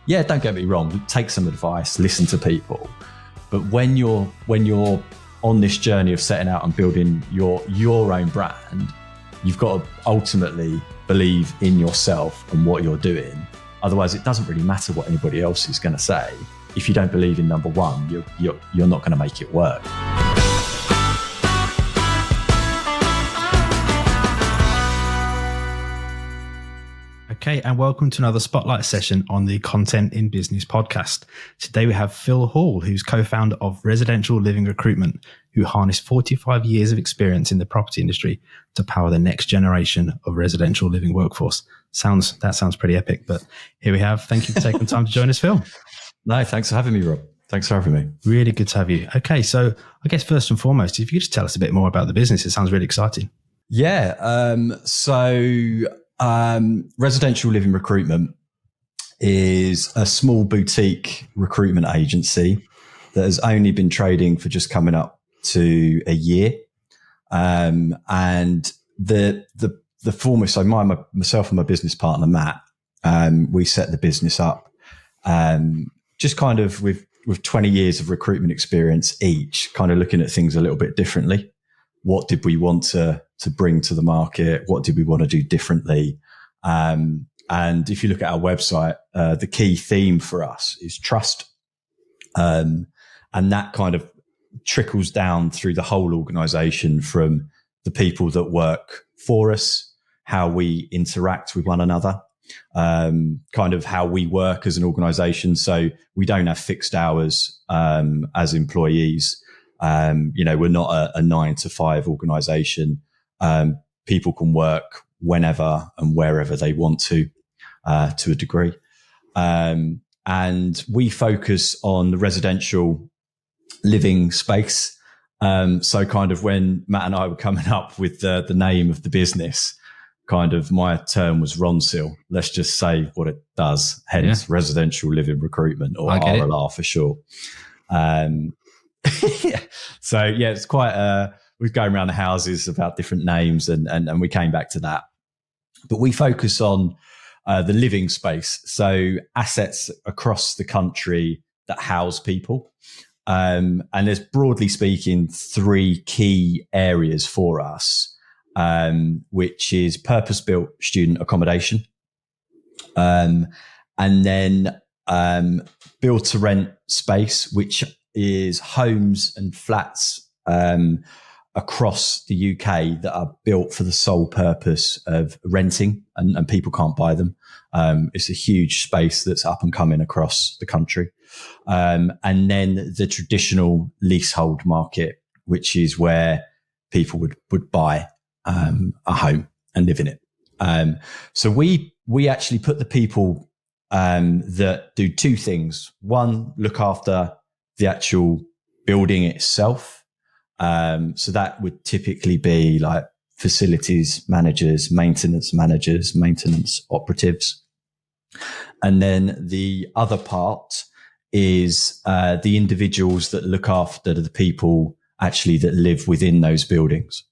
yeah, don't get me wrong, take some advice, listen to people. But when you're on this journey of setting out and building your own brand, you've got to ultimately believe in yourself and what you're doing. Otherwise, it doesn't really matter what anybody else is going to say. If you don't believe in number one, you're not going to make it work. Okay, and welcome to another spotlight session on the Content in Business podcast. Today we have Phil Hall, who's co-founder of Residential Living Recruitment, who harnessed 45 years of experience in the property industry to power the next generation of residential living workforce. That sounds pretty epic, but here we have. Thank you for taking the time to join us, Phil. No, thanks for having me, Rob. Thanks for having me. Really good to have you. Okay, so I guess first and foremost, if you could just tell us a bit more about the business, it sounds really exciting. Yeah, Residential Living Recruitment is a small boutique recruitment agency that has only been trading for just coming up to a year. And the former, so myself and my business partner, Matt, we set the business up, just kind of with 20 years of recruitment experience each, kind of looking at things a little bit differently. What did we want to bring to the market? What did we want to do differently? And if you look at our website, the key theme for us is trust. And that kind of trickles down through the whole organization, from the people that work for us, how we interact with one another, kind of how we work as an organization. So we don't have fixed hours as employees. We're not a 9 to 5 organization. People can work whenever and wherever they want to a degree. And we focus on the residential living space. So kind of when Matt and I were coming up with the name of the business, kind of my term was RONSIL. Let's just say what it does. Hence Residential Living Recruitment, or RLR for short. Yeah. So yeah, it's quite we're going around the houses about different names, and we came back to that. But we focus on the living space, so assets across the country that house people. And there's, broadly speaking, 3 key areas for us, which is purpose-built student accommodation, and then build-to-rent space, which is homes and flats across the UK that are built for the sole purpose of renting, and people can't buy them. It's a huge space that's up and coming across the country. And then the traditional leasehold market, which is where people would buy a home and live in it. So we actually put the people that do 2 things. One, look after the actual building itself. So that would typically be like facilities managers, maintenance operatives. And then the other part is the individuals that look after the people actually that live within those buildings.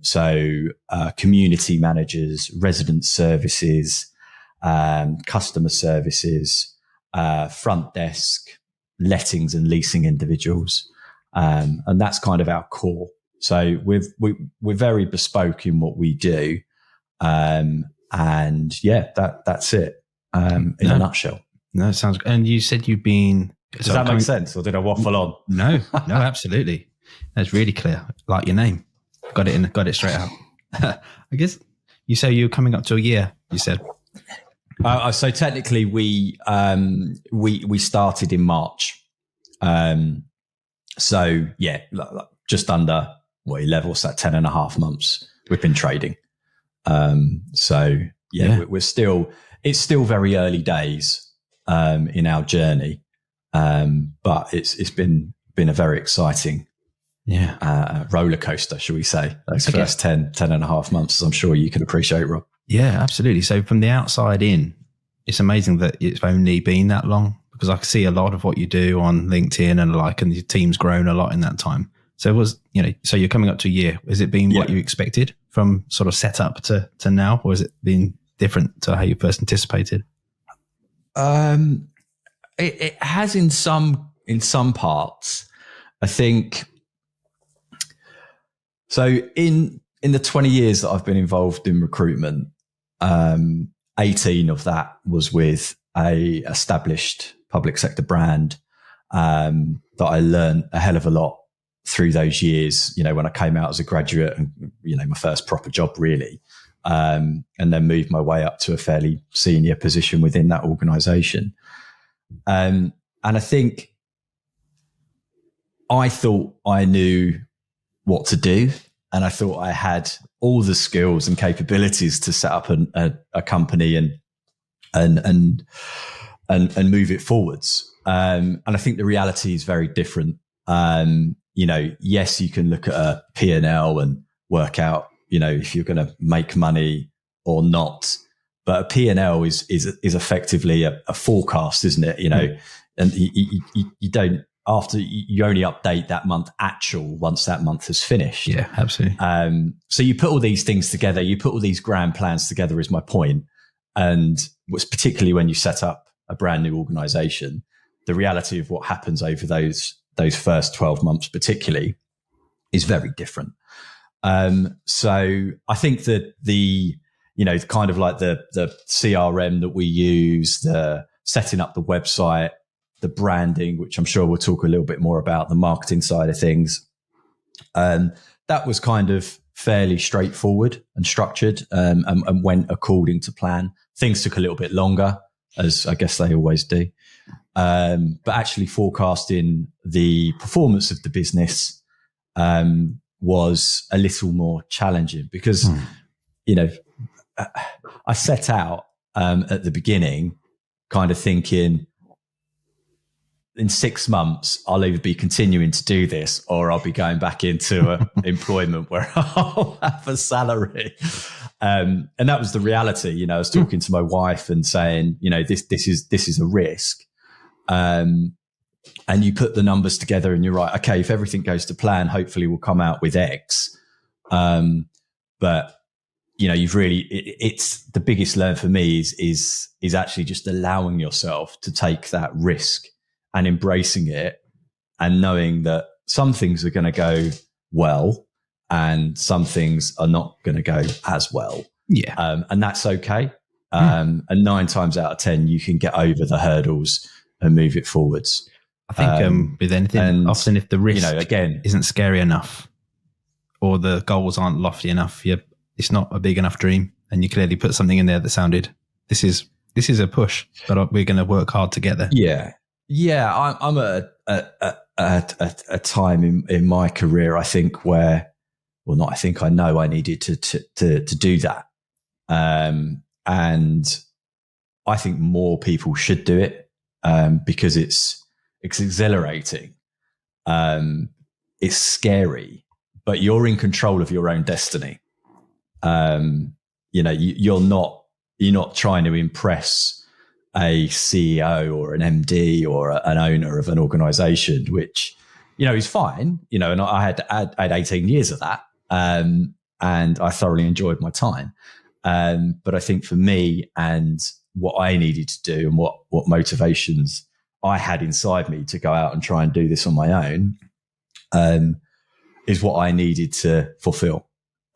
So community managers, resident services, customer services, front desk, lettings and leasing individuals. And that's kind of our core. So we're very bespoke in what we do. And yeah, that's it in a nutshell. No, sounds good. And you said you've been... Does that make sense, or did I waffle on? No, absolutely. That's really clear. Like your name. Got it straight out. I guess you say you're coming up to a year, you said. So technically we started in March. So yeah, just under 11, what's that, 10 and a half months we've been trading. So yeah. It's still very early days in our journey. But it's been a very exciting roller coaster, shall we say, those first 10 and a half months, as I'm sure you can appreciate, Rob. Yeah, absolutely. So from the outside in, it's amazing that it's only been that long, because I see a lot of what you do on LinkedIn and your team's grown a lot in that time. So so you're coming up to a year. Has it been what you expected from sort of setup to now, or has it been different to how you first anticipated? It has in some parts. I think so. In the 20 years that I've been involved in recruitment, 18 of that was with a established public sector brand that I learned a hell of a lot through those years. You know, when I came out as a graduate, and my first proper job really, and then moved my way up to a fairly senior position within that organisation. And I think I thought I knew what to do, and I thought I had all the skills and capabilities to set up a company and move it forwards. And I think the reality is very different. Yes, you can look at a P&L and work out, if you're going to make money or not. But a P&L is effectively a forecast, isn't it? And you don't, after you only update that month actual once that month has finished. Yeah, absolutely. So you put all these things together, you put all these grand plans together is my point. And what's particularly when you set up a brand new organization, the reality of what happens over those first 12 months particularly is very different. So I think that kind of like the CRM that we use, the setting up the website, the branding, which I'm sure we'll talk a little bit more about, the marketing side of things. That was kind of fairly straightforward and structured, and went according to plan. Things took a little bit longer, as I guess they always do. But actually forecasting the performance of the business was a little more challenging because, I set out at the beginning kind of thinking, in 6 months, I'll either be continuing to do this or I'll be going back into employment where I'll have a salary. And that was the reality. I was talking to my wife and saying, this is a risk. And you put the numbers together and you're right. Okay, if everything goes to plan, hopefully we'll come out with X. But you've really, it's the biggest learn for me is actually just allowing yourself to take that risk and embracing it and knowing that some things are going to go well and some things are not going to go as well. Yeah. And that's okay. And 9 times out of 10, you can get over the hurdles and move it forwards. I think with anything, often if the risk again isn't scary enough or the goals aren't lofty enough, it's not a big enough dream, and you clearly put something in there that sounded, this is a push, but we're going to work hard to get there. Yeah. I'm at a time in my career, I think, where, well, not I think, I know I needed to do that, and I think more people should do it because it's exhilarating. It's scary, but you're in control of your own destiny. You're not trying to impress a CEO or an MD or an owner of an organization, which, is fine, and I had 18 years of that. And I thoroughly enjoyed my time. But I think for me and what I needed to do and what motivations I had inside me to go out and try and do this on my own, is what I needed to fulfill.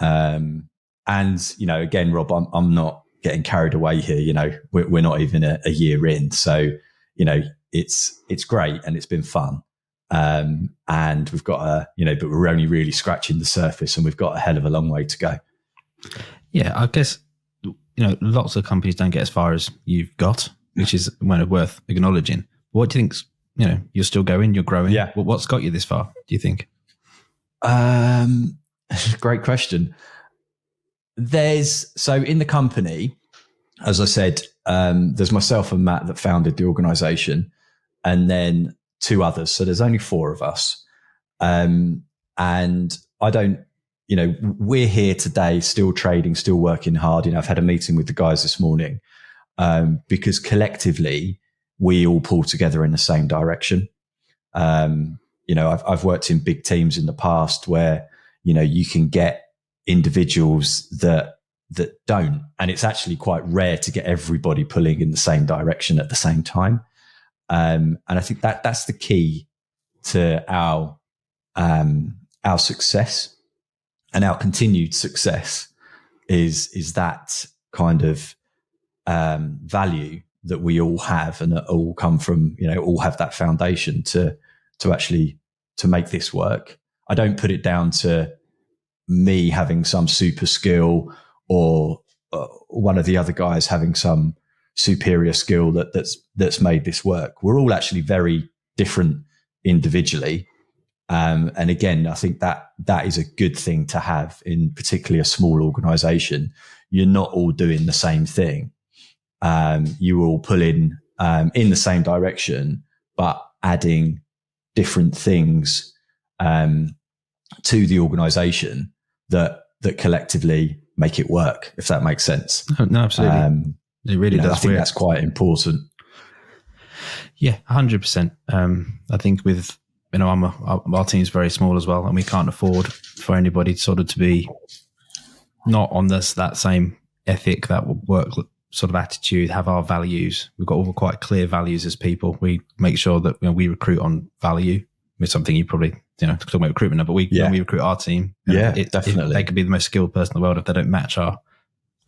And, again, Rob, I'm not getting carried away here. We're not even a year in. So, it's great and it's been fun. And we've got but we're only really scratching the surface and we've got a hell of a long way to go. Yeah, I guess, lots of companies don't get as far as you've got, which is worth acknowledging. What do you think, you're still going, you're growing. Yeah. What's got you this far, do you think? Great question. So in the company, as I said, there's myself and Matt that founded the organization, and then 2 others. So there's only 4 of us. And I don't, we're here today, still trading, still working hard. I've had a meeting with the guys this morning, because collectively we all pull together in the same direction. I've worked in big teams in the past where, you can get individuals that that don't. And it's actually quite rare to get everybody pulling in the same direction at the same time. And I think that's the key to our success and our continued success is that kind of value that we all have and that all come from, all have that foundation to actually to make this work. I don't put it down to me having some super skill or one of the other guys having some superior skill that's made this work. We're all actually very different individually. And again, I think that is a good thing to have in particularly a small organization. You're not all doing the same thing. You all pull in the same direction, but adding different things to the organization that collectively make it work, if that makes sense. No, absolutely. It really does. I think that's quite important. Yeah, 100%. I think with, our team's very small as well, and we can't afford for anybody sort of to be not on that same ethic, that work sort of attitude, have our values. We've got all quite clear values as people. We make sure that we recruit on value. It's something you probably, talking about recruitment, but when we recruit our team, definitely. They could be the most skilled person in the world. If they don't match our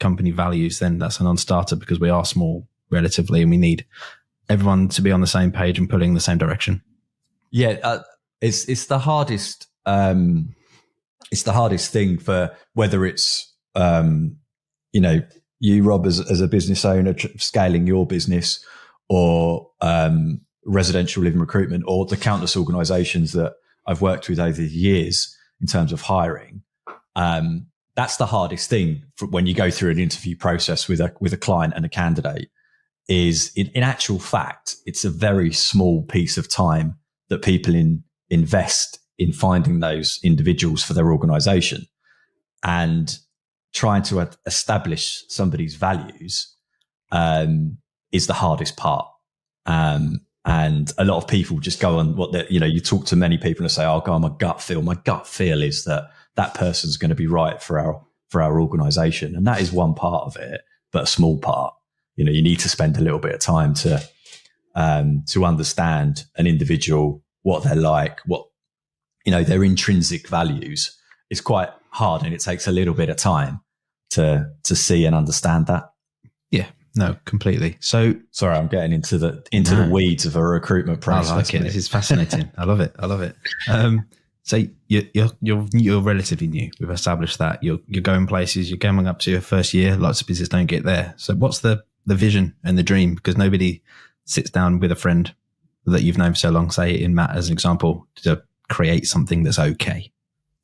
company values, then that's a non-starter because we are small relatively and we need everyone to be on the same page and pulling in the same direction. Yeah, it's the hardest. It's the hardest thing for whether it's you, Rob, as a business owner scaling your business, or Residential Living Recruitment, or the countless organisations that I've worked with over the years in terms of hiring. That's the hardest thing when you go through an interview process with a client and a candidate. Is in actual fact, it's a very small piece of time that people invest in finding those individuals for their organisation, and trying to establish somebody's values is the hardest part. And a lot of people just go on you talk to many people and say, "Oh, go on, my gut feel." My gut feel is that person's going to be right for our organisation, and that is one part of it, but a small part. You need to spend a little bit of time to understand an individual, what they're like, what their intrinsic values. Is quite hard, and it takes a little bit of time to see and understand that. Yeah, no, completely. So sorry, I'm getting into the weeds of a recruitment process. I like it. This is fascinating. I love it. So you're relatively new. We've established that you're going places. You're coming up to your first year. Lots of business don't get there. So what's the vision and the dream? Because nobody sits down with a friend that you've known for so long, say in Matt as an example, to create something that's okay.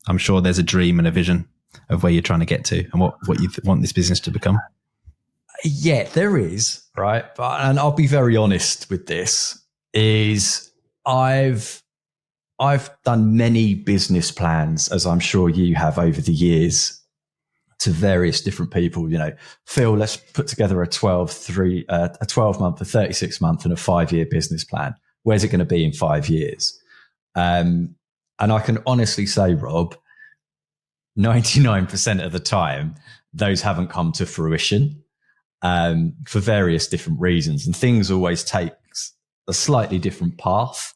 I'm sure there's a dream and a vision of where you're trying to get to and what you want this business to become. Yeah, there is, right? And I'll be very honest with this, is I've done many business plans, as I'm sure you have over the years, to various different people. Phil, let's put together a 12-month, a 36-month and a 5-year business plan. Where's it going to be in 5 years? And I can honestly say, Rob, 99% of the time, those haven't come to fruition for various different reasons. And things always take a slightly different path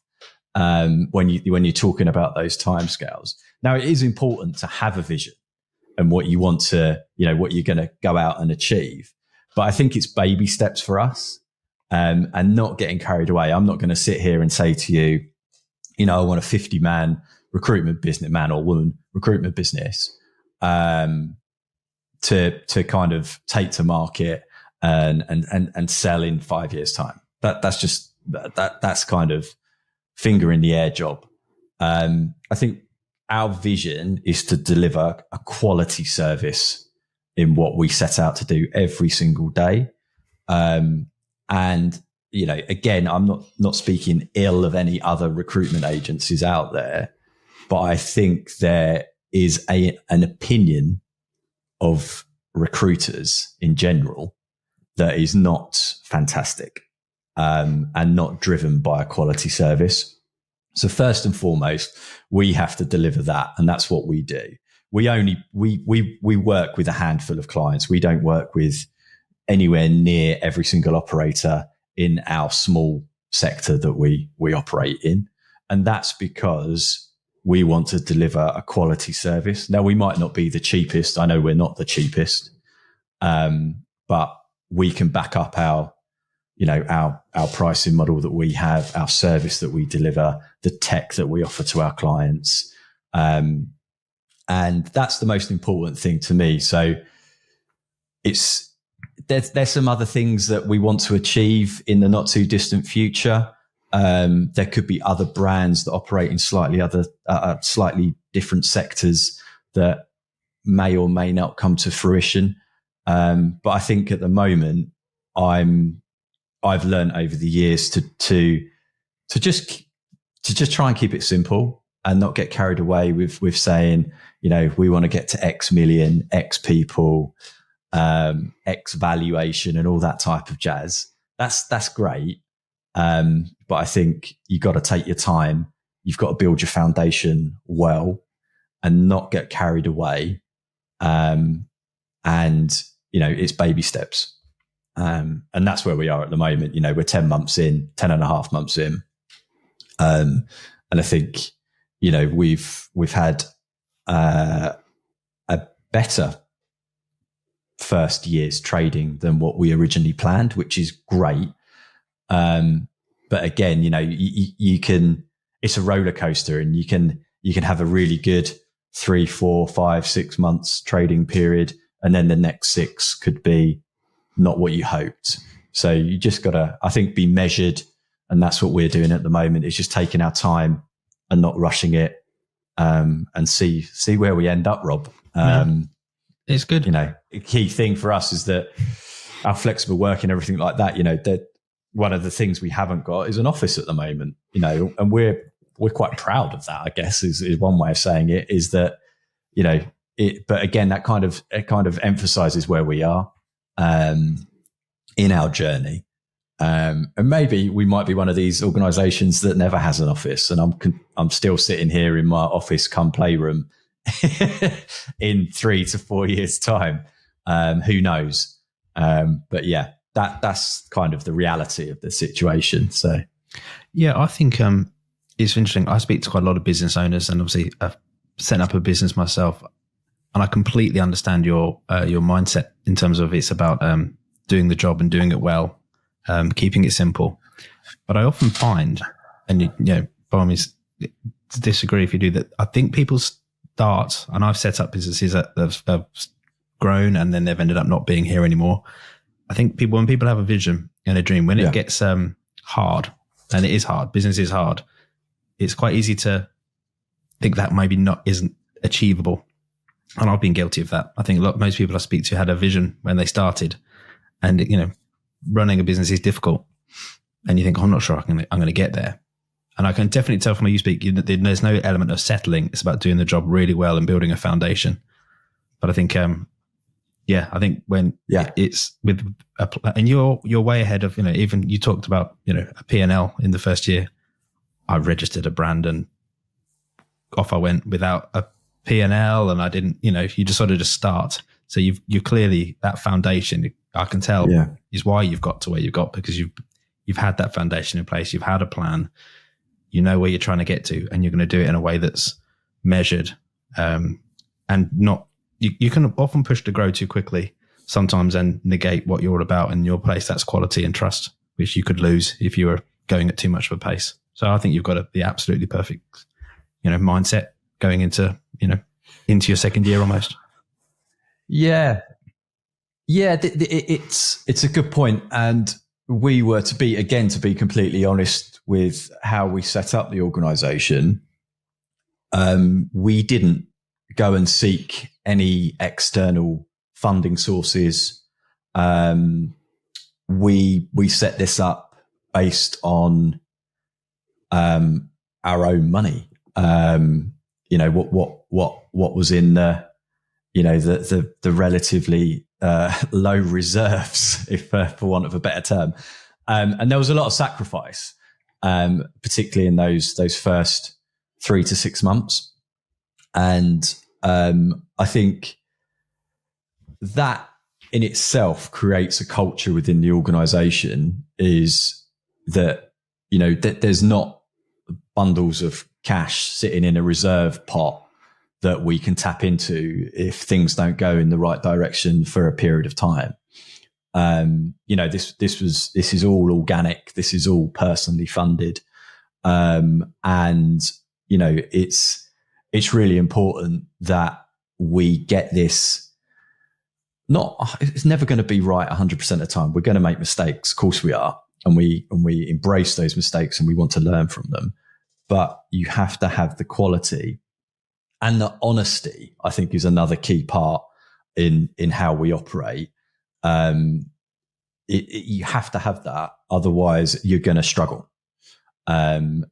when you're talking about those timescales. Now, it is important to have a vision and what you want to, what you're going to go out and achieve. But I think it's baby steps for us and not getting carried away. I'm not going to sit here and say to you, I want a 50-man recruitment business, man or woman recruitment business, to kind of take to market and sell in 5 years' time. That's kind of finger in the air job. I think our vision is to deliver a quality service in what we set out to do every single day. And again, I'm not speaking ill of any other recruitment agencies out there, but I think there is an opinion of recruiters in general that is not fantastic, and not driven by a quality service. So first and foremost, we have to deliver that, and that's what we do. we work with a handful of clients. We don't work with anywhere near every single operator in our small sector that we operate in. And that's because we want to deliver a quality service. Now, we might not be the cheapest. I know we're not the cheapest, but we can back up our pricing model that we have, our service that we deliver, the tech that we offer to our clients. And that's the most important thing to me. So there's some other things that we want to achieve in the not too distant future. There could be other brands that operate in slightly different sectors that may or may not come to fruition. But I think at the moment, I've learned over the years to just try and keep it simple and not get carried away with saying, we want to get to X million, X people, X valuation and all that type of jazz. That's great. But I think you got to take your time. You've got to build your foundation well and not get carried away. And it's baby steps. And that's where we are at the moment. We're 10 and a half months in. And I think, we've had, a better first year's trading than what we originally planned, which is great. But again, you can, it's a roller coaster and you can have a really good 3, 4, 5, 6 months trading period. And then the next 6 could be not what you hoped. So you just got to, I think, be measured. And that's what we're doing at the moment, is just taking our time and not rushing it, and see where we end up, Rob. It's good. A key thing for us is that our flexible work and everything like that, that one of the things we haven't got is an office at the moment, and we're quite proud of that, I guess, is one way of saying it, is that, but again, it kind of emphasizes where we are, in our journey. And maybe we might be one of these organizations that never has an office, and I'm still sitting here in my office come playroom in 3 to 4 years time. Who knows? But yeah, that's kind of the reality of the situation. So yeah, I think it's interesting. I speak to quite a lot of business owners, and obviously I've set up a business myself, and I completely understand your mindset in terms of it's about doing the job and doing it well, keeping it simple. But I often find, and by all means, disagree if you do, that I think people start, and I've set up businesses that have grown and then they've ended up not being here anymore. I think when people have a vision and a dream, when it gets hard, and it is hard, business is hard, it's quite easy to think that maybe isn't achievable. And I've been guilty of that. I think most people I speak to had a vision when they started, and running a business is difficult, and you think, I'm not sure I'm going to get there. And I can definitely tell from how you speak, there's no element of settling. It's about doing the job really well and building a foundation. But I think, I think when it's with, and you're way ahead of, even you talked about, a P&L in the first year. I registered a brand and off I went without a P&L, and I didn't, you just sort of just start. So you're clearly, that foundation, I can tell, is why you've got to where you've got, because you've had that foundation in place. You've had a plan. You know where you're trying to get to, and you're going to do it in a way that's measured, and not. You can often push to grow too quickly sometimes and negate what you're all about. In your place, that's quality and trust, which you could lose if you were going at too much of a pace. So I think you've got the absolutely perfect, mindset going into your second year almost. Yeah. It's a good point, and we were to be completely honest with how we set up the organisation. We didn't go and seek any external funding sources. We set this up based on our own money. What was in the relatively low reserves, if for want of a better term, and there was a lot of sacrifice, particularly in those first 3 to 6 months. And I think that in itself creates a culture within the organization, is that, that there's not bundles of cash sitting in a reserve pot that we can tap into if things don't go in the right direction for a period of time. This is all organic. This is all personally funded. It's really important that we get this. It's never going to be right 100% of the time. We're going to make mistakes. Of course we are. And we embrace those mistakes and we want to learn from them. But you have to have the quality, and the honesty, I think, is another key part in how we operate. You have to have that. Otherwise you're going to struggle. I'm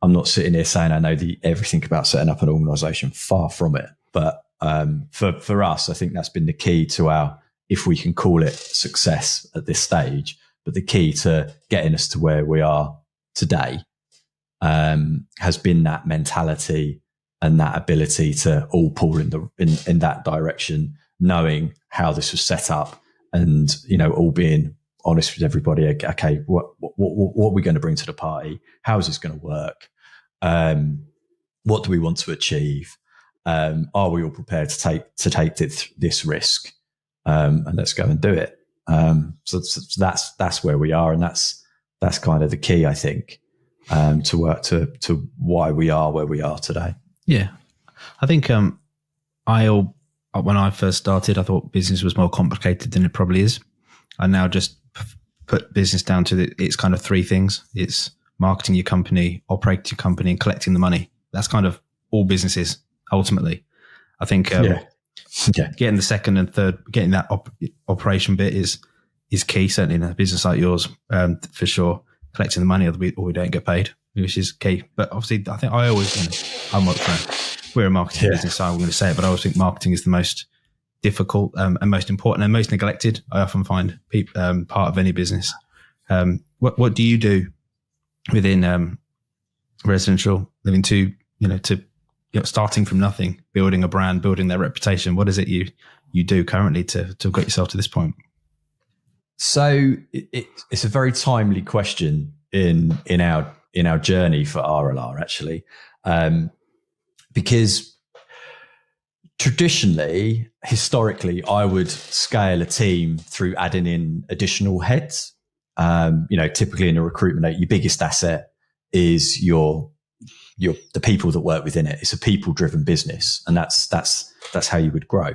not sitting here saying I know everything about setting up an organization, far from it. But for us, I think that's been the key to our, if we can call it success at this stage, but the key to getting us to where we are today has been that mentality and that ability to all pull in that direction, knowing how this was set up, and all being honest with everybody. Okay, what are we going to bring to the party? How is this going to work? What do we want to achieve? Are we all prepared to take this risk? And let's go and do it. So that's where we are, and that's kind of the key, I think, to work to why we are where we are today. Yeah, I think when I first started, I thought business was more complicated than it probably is. I now just put business down to it's kind of three things: it's marketing your company, operating your company, and collecting the money. That's kind of all business is ultimately. I think getting the second and third, getting that operation bit is key, certainly in a business like yours, for sure. Collecting the money, or we don't get paid, which is key. But obviously, I think we're a marketing business, so I'm going to say it, but I always think marketing is the most difficult and most important and most neglected. I often find part of any business. What do you do within residential living to starting from nothing, building a brand, building their reputation? What is it you do currently to have got yourself to this point? So it's a very timely question in our journey for RLR, actually, because historically, I would scale a team through adding in additional heads. Typically in a recruitment, your biggest asset is the people that work within it. It's a people-driven business, and that's how you would grow.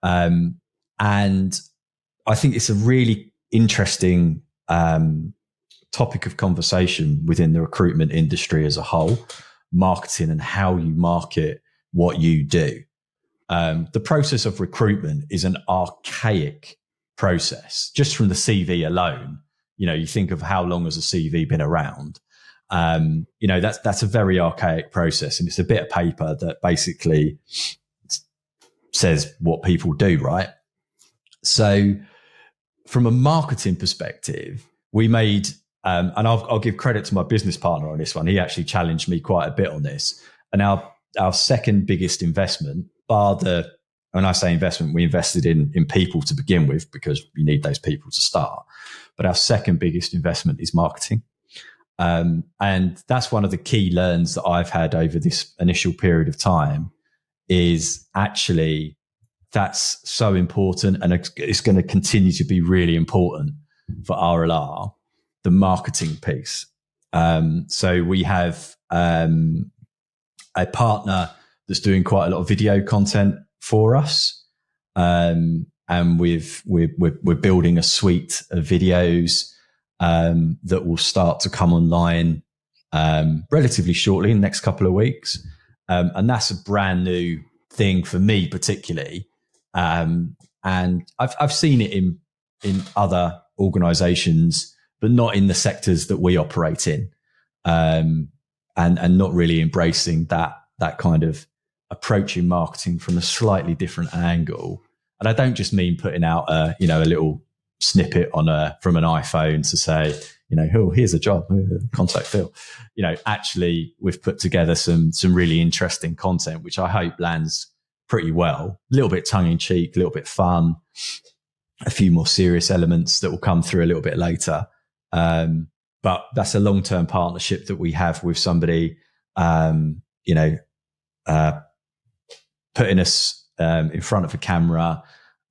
And I think it's a really interesting topic of conversation within the recruitment industry as a whole, marketing and how you market what you do. The process of recruitment is an archaic process. Just from the CV alone, you think of how long has a CV been around. That's a very archaic process, and it's a bit of paper that basically says what people do, right? So from a marketing perspective, we made, and I'll give credit to my business partner on this one. He actually challenged me quite a bit on this. And our second biggest investment, when I say investment, we invested in people to begin with, because you need those people to start. But our second biggest investment is marketing. And that's one of the key learns that I've had over this initial period of time, is actually that's so important, and it's going to continue to be really important for RLR, the marketing piece. So we have a partner that's doing quite a lot of video content for us, and we're building a suite of videos that will start to come online relatively shortly, in the next couple of weeks, and that's a brand new thing for me particularly. And I've seen it in other organizations, but not in the sectors that we operate in, and not really embracing that kind of approaching marketing from a slightly different angle. And I don't just mean putting out a little snippet from an iPhone to say, oh, here's a job, contact Phil. Actually we've put together some really interesting content, which I hope lands pretty well. A little bit tongue in cheek, a little bit fun, a few more serious elements that will come through a little bit later. But that's a long-term partnership that we have with somebody, putting us in front of a camera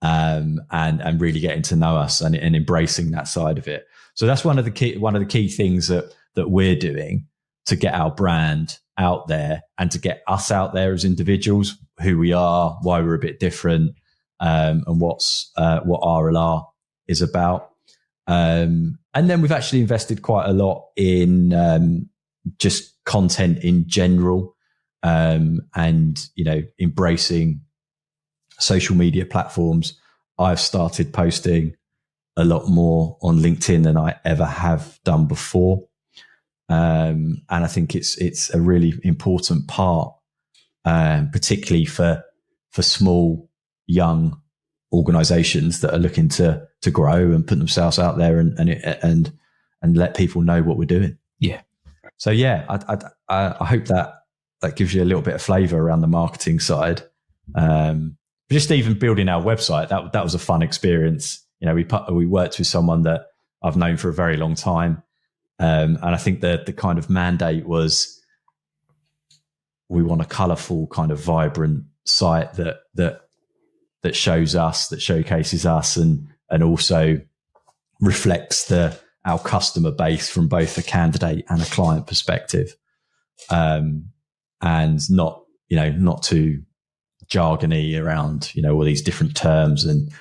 and really getting to know us and embracing that side of it. So that's one of the key things that we're doing to get our brand out there and to get us out there as individuals, who we are, why we're a bit different, and what RLR is about. And then we've actually invested quite a lot in just content in general, and embracing social media platforms. I've started posting a lot more on LinkedIn than I ever have done before, and I think it's a really important part, particularly for small young organizations that are looking to grow and put themselves out there and let people know what we're doing. Yeah. So yeah, I hope that gives you a little bit of flavor around the marketing side. Just even building our website, that was a fun experience. We worked with someone that I've known for a very long time, and I think that the kind of mandate was, we want a colourful, kind of vibrant site that shows us, that showcases us, and also reflects our customer base from both a candidate and a client perspective, and not too jargony around all these different terms, and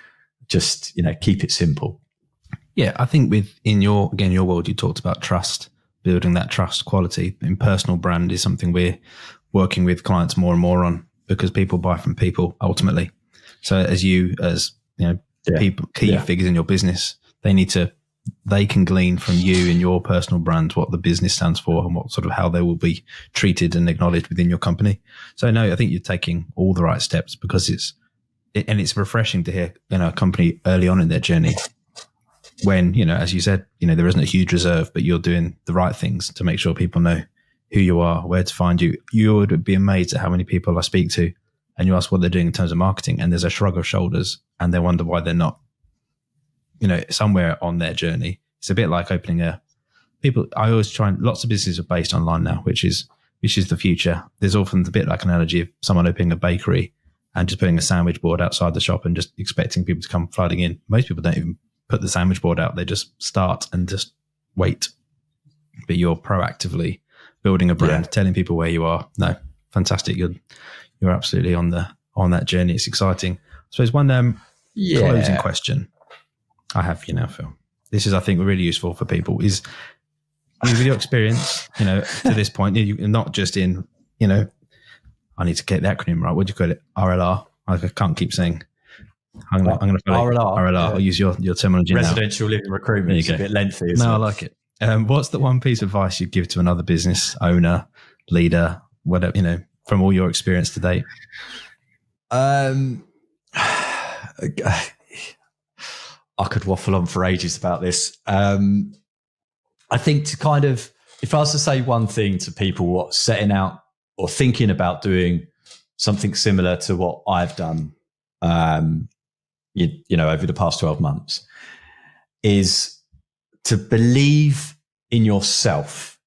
just keep it simple. Yeah, I think in your world, you talked about trust, building that trust quality in personal brand is something we're working with clients more and more on, because people buy from people ultimately. So as people, key figures in your business, they can glean from you and your personal brand what the business stands for and what sort of how they will be treated and acknowledged within your company. So no, I think you're taking all the right steps, because it's refreshing to hear a company early on in their journey, when as you said, there isn't a huge reserve, but you're doing the right things to make sure people know who you are, where to find you. You would be amazed at how many people I speak to, and you ask what they're doing in terms of marketing, and there's a shrug of shoulders, and they wonder why they're not, somewhere on their journey. It's a bit like opening I always lots of businesses are based online now, which is the future. There's often a bit like an analogy of someone opening a bakery and just putting a sandwich board outside the shop and just expecting people to come flooding in. Most people don't even put the sandwich board out. They just start and just wait. But you're proactively building a brand, telling people where you are. No, fantastic. You're absolutely on that journey. It's exciting. I suppose one closing question I have for you now, Phil. This is, I think, really useful for people. Is with your experience, to this point, you're not just in, I need to get the acronym right. What do you call it? RLR. I can't keep saying. I'm going to RLR. RLR. Yeah. I'll use your terminology. Residential Living Recruitment. It's a bit lengthy. No, I like it. What's the one piece of advice you'd give to another business owner, leader, whatever, from all your experience to date? I could waffle on for ages about this. I think if I was to say one thing to people setting out or thinking about doing something similar to what I've done, over the past 12 months, is to believe in yourself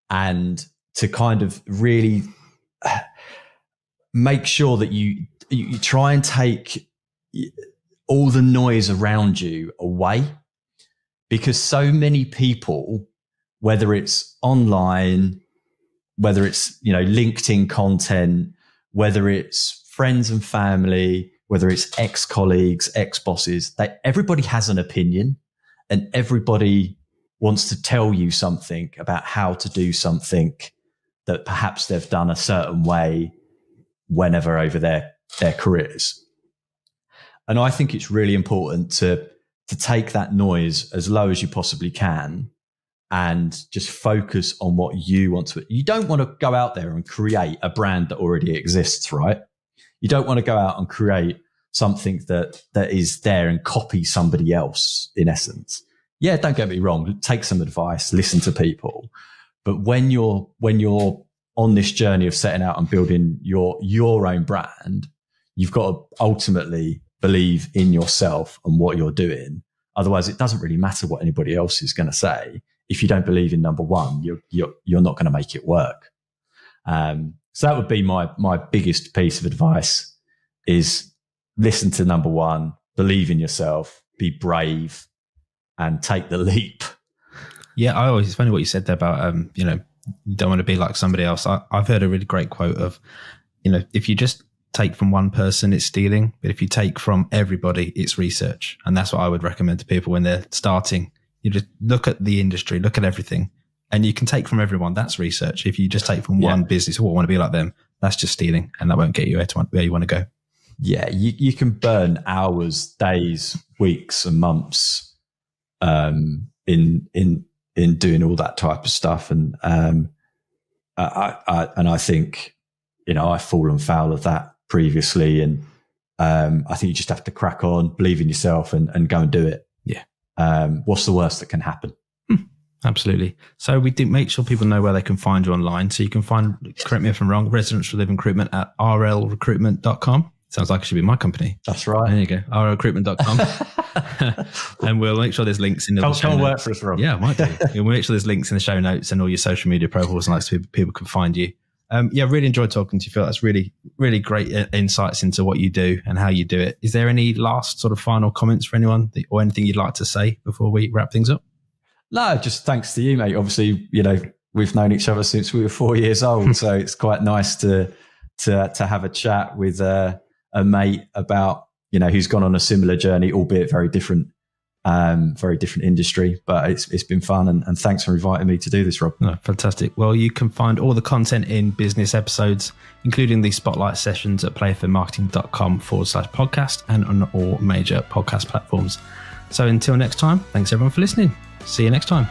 and to kind of really make sure that you try and take all the noise around you away, because so many people, whether it's online, whether it's LinkedIn content, whether it's friends and family, whether it's ex-colleagues, ex-bosses, everybody has an opinion, and everybody wants to tell you something about how to do something that perhaps they've done a certain way whenever over their careers. And I think it's really important to take that noise as low as you possibly can and just focus on what you want to. You don't want to go out there and create a brand that already exists, right? You don't want to go out and create something that is there and copy somebody else, in essence. Yeah, don't get me wrong. Take some advice, listen to people. But when you're on this journey of setting out and building your own brand, you've got to ultimately believe in yourself and what you're doing. Otherwise, it doesn't really matter what anybody else is going to say. If you don't believe in number one, you're not going to make it work. So that would be my biggest piece of advice: is listen to number one, believe in yourself, be brave, and take the leap. Yeah, it's funny what you said there about you don't want to be like somebody else. I've heard a really great quote of, if you just take from one person, it's stealing. But if you take from everybody, it's research. And that's what I would recommend to people when they're starting. You just look at the industry, look at everything, and you can take from everyone. That's research. If you just take from one business, I want to be like them, that's just stealing. And that won't get you where you want to go. Yeah, you can burn hours, days, weeks and months in doing all that type of stuff. And I think, I've fallen foul of that previously. And I think you just have to crack on, believe in yourself and go and do it. Yeah. What's the worst that can happen? Absolutely. So we did make sure people know where they can find you online. So you can find, correct me if I'm wrong, Residential Living Recruitment at rlrecruitment.com. Sounds like it should be my company. That's right. There you go. rlrecruitment.com. And we'll make sure there's links in the show notes. Work for us, Rob. Yeah, it might do. We'll make sure there's links in the show notes and all your social media profiles and so people can find you. Really enjoyed talking to you, Phil. That's really, really great insights into what you do and how you do it. Is there any last sort of final comments for anyone or anything you'd like to say before we wrap things up? No, just thanks to you, mate. Obviously, we've known each other since we were 4 years old. So it's quite nice to have a chat with a mate about, who's gone on a similar journey, albeit very different industry, but it's been fun. And thanks for inviting me to do this, Rob. Oh, fantastic. Well, you can find all the content in business episodes, including the spotlight sessions at playerfitmarketing.com/podcast and on all major podcast platforms. So until next time, thanks everyone for listening. See you next time.